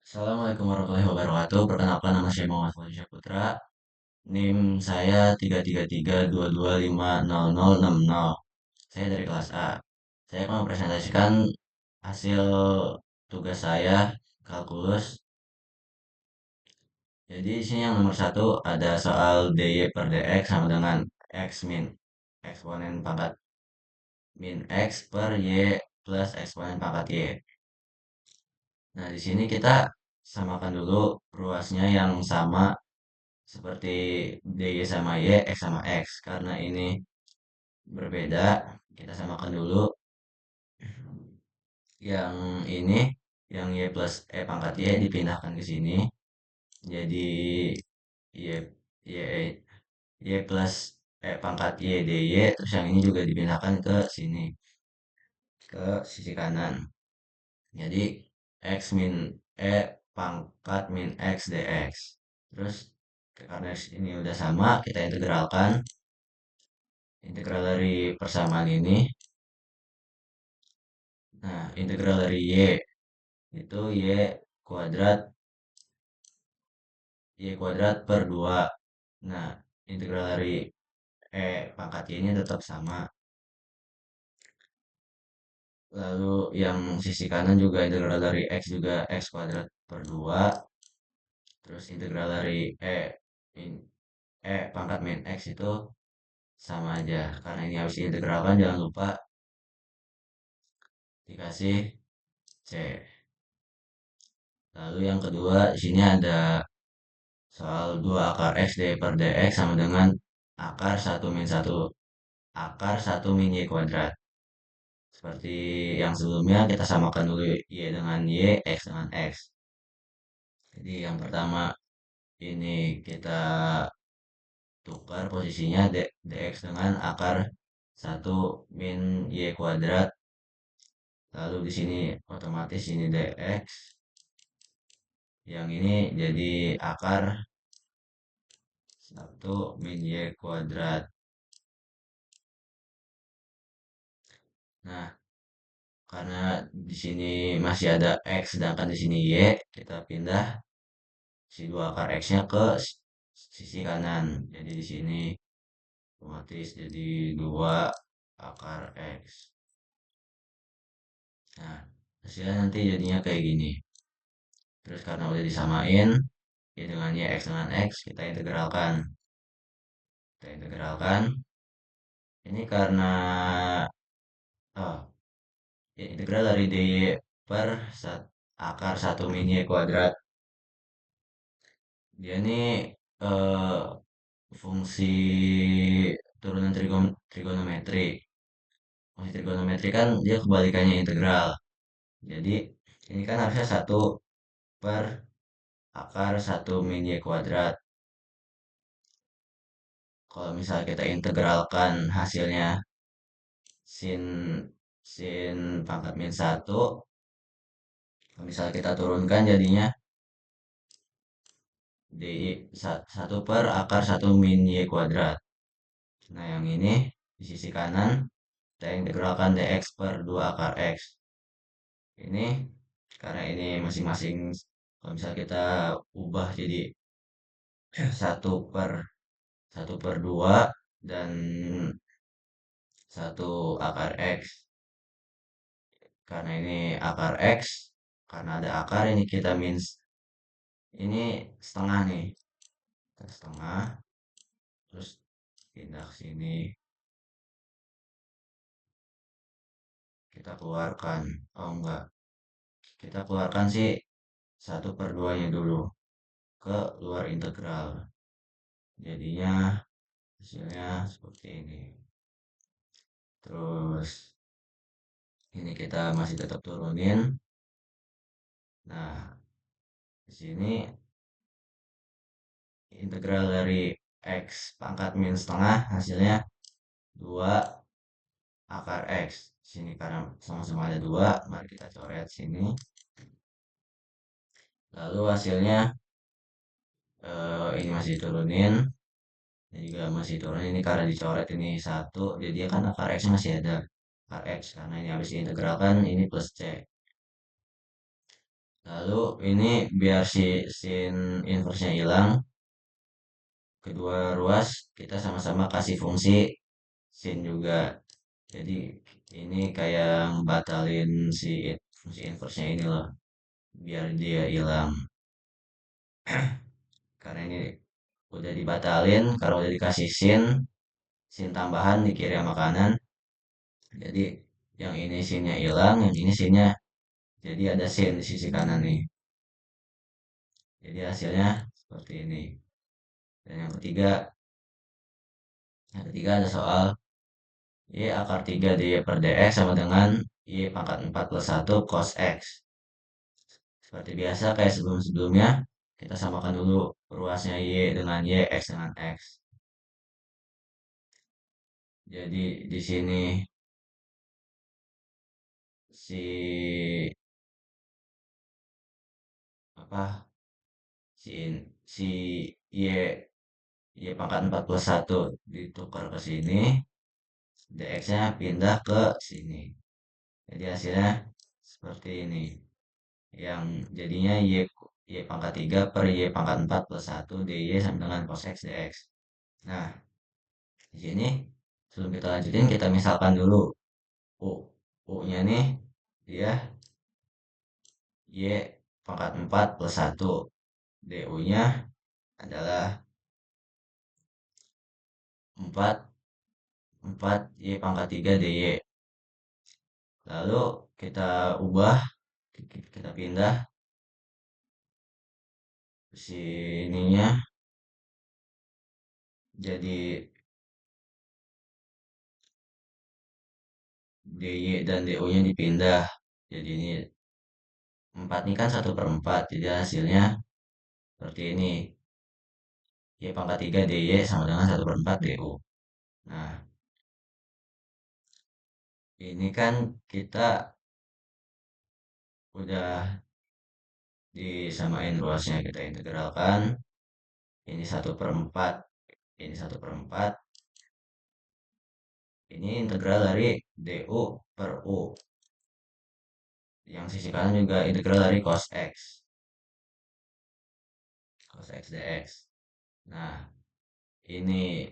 Assalamualaikum warahmatullahi wabarakatuh. Perkenalkan nama saya Muhammad Fauzi Syaputra. NIM saya 33322500060. Saya dari kelas A. Saya akan mempresentasikan hasil tugas saya kalkulus. Jadi di sini yang nomor satu ada soal dy per dx sama dengan x min eksponen pangkat min x per y plus eksponen pangkat y. Nah, di sini kita samakan dulu ruasnya yang sama seperti dy sama y, x sama x. Karena ini berbeda, kita samakan dulu yang ini, yang y plus e pangkat y dipindahkan ke sini. Jadi y, y, y plus e pangkat y dy, terus yang ini juga dipindahkan ke sini, ke sisi kanan. Jadi x min e pangkat min x dx. Terus karena ini udah sama, kita integralkan. Integral dari persamaan ini. Nah, integral dari y itu kuadrat y kuadrat per 2. Nah, integral dari e pangkat y ini tetap sama. Lalu yang sisi kanan juga integral dari x juga x kuadrat per 2. Terus integral dari e pangkat min x itu sama aja. Karena ini harus diintegralkan, jangan lupa dikasih c. Lalu yang kedua, di sini ada soal 2 akar x per dx sama dengan akar 1 min 1 y kuadrat. Seperti yang sebelumnya, kita samakan dulu y dengan y, x dengan x. Jadi yang pertama ini kita tukar posisinya dx dengan akar 1 min y kuadrat. Lalu di sini otomatis ini dx. Yang ini jadi akar 1 min y kuadrat. Nah, karena di sini masih ada x sedangkan di sini y, kita pindah si 2 akar x-nya ke sisi kanan. Jadi di sini otomatis jadi 2 akar x. Nah, hasilnya nanti jadinya kayak gini. Terus karena udah disamain y dengan y, x dengan x, kita integralkan. Kita integralkan. Ini karena oh, integral dari dy per akar 1 min y kuadrat. Dia ini eh, fungsi turunan trigonometri. Fungsi trigonometri kan dia kebalikannya integral. Jadi ini kan harusnya 1 per akar 1 min y kuadrat. Kalau misalnya kita integralkan hasilnya sin sin pangkat min 1, kalau misalnya kita turunkan jadinya di 1 per akar 1 min y kuadrat. Nah, yang ini di sisi kanan kita integralkan dx per 2 akar x. Ini karena ini masing-masing, kalau misalnya kita ubah jadi 1 per 2 dan 1 akar x. Karena ini akar x, karena ada akar ini kita ini setengah nih. Kita setengah, terus pindah ke sini. Kita keluarkan. Oh enggak, kita keluarkan sih 1/2-nya dulu ke luar integral. Jadinya hasilnya seperti ini. Terus ini kita masih tetap turunin. Nah, di sini integral dari x pangkat min setengah hasilnya 2 akar x. Sini karena sama-sama ada 2, mari kita coret sini. Lalu hasilnya ini masih turunin. Ini juga masih turun, ini karena dicoret ini 1, jadi kan akar x masih ada akar x karena ini habis diintegralkan ini plus c. Lalu ini biar si sin inverse-nya hilang, kedua ruas kita sama-sama kasih fungsi sin juga. Jadi ini kayak batalin si fungsi inverse-nya ini loh, biar dia hilang. Karena ini udah dibatalin, kalau udah dikasih sin tambahan di kiri sama kanan. Jadi yang ini sinnya hilang, yang ini sinnya jadi ada sin di sisi kanan nih. Jadi hasilnya seperti ini. Dan yang ketiga ada soal Y akar 3 dy per dx sama dengan Y pangkat 4 plus 1 cos X. Seperti biasa kayak sebelum-sebelumnya, kita samakan dulu ruasnya Y dengan Y, X dengan X. Jadi di sini si apa si Y Y pangkat 4 plus 1 ditukar ke sini, dx-nya pindah ke sini. Jadi hasilnya seperti ini. Yang jadinya Y pangkat 3 per Y pangkat 4 plus 1 dy sama dengan cos X dx. Nah, di sini sebelum kita lanjutin kita misalkan dulu U. U-nya nih dia Y pangkat 4 plus 1. Du-nya adalah 4 4 Y pangkat 3 dy. Lalu kita ubah, kita pindah sininya jadi dy dan du-nya dipindah. Jadi ini 4 ini kan 1/4. Jadi hasilnya seperti ini. Y pangkat 3 dy sama dengan 1/4 du. Nah, ini kan kita udah disamain ruasnya, kita integralkan. Ini 1/4, ini 1/4. Ini integral dari du per u. Yang sisi kanan juga integral dari cos x. Cos x dx. Nah, ini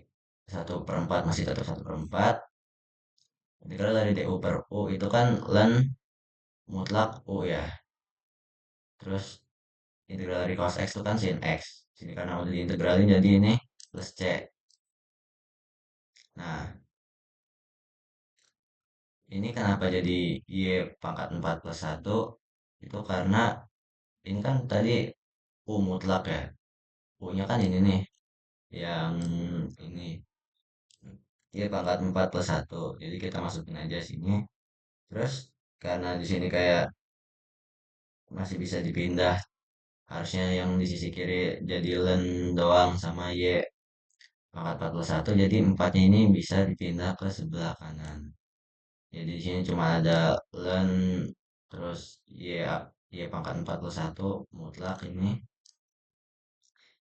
1/4 masih tetap 1/4. Integral dari du per u itu kan ln mutlak u ya. Terus integral dari cos x itu kan sin x. Sini karena udah diintegralin jadi ini plus c. Nah, ini kenapa jadi Y pangkat 4 plus 1? Itu karena ini kan tadi U mutlak ya. U-nya kan ini nih, yang ini. Y pangkat 4 plus 1. Jadi kita masukin aja sini. Terus karena di sini kayak masih bisa dipindah. Harusnya yang di sisi kiri jadi len doang sama Y pangkat 4 plus 1. Jadi 4-nya ini bisa dipindah ke sebelah kanan. Jadi di sini cuma ada len terus y pangkat 4 plus 1 mutlak ini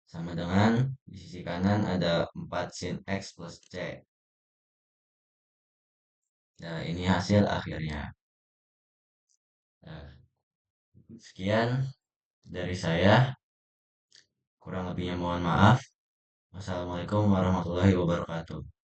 sama dengan di sisi kanan ada 4 sin x plus c. Nah, ini hasil akhirnya. Nah, sekian dari saya. Kurang lebihnya mohon maaf. Wassalamualaikum warahmatullahi wabarakatuh.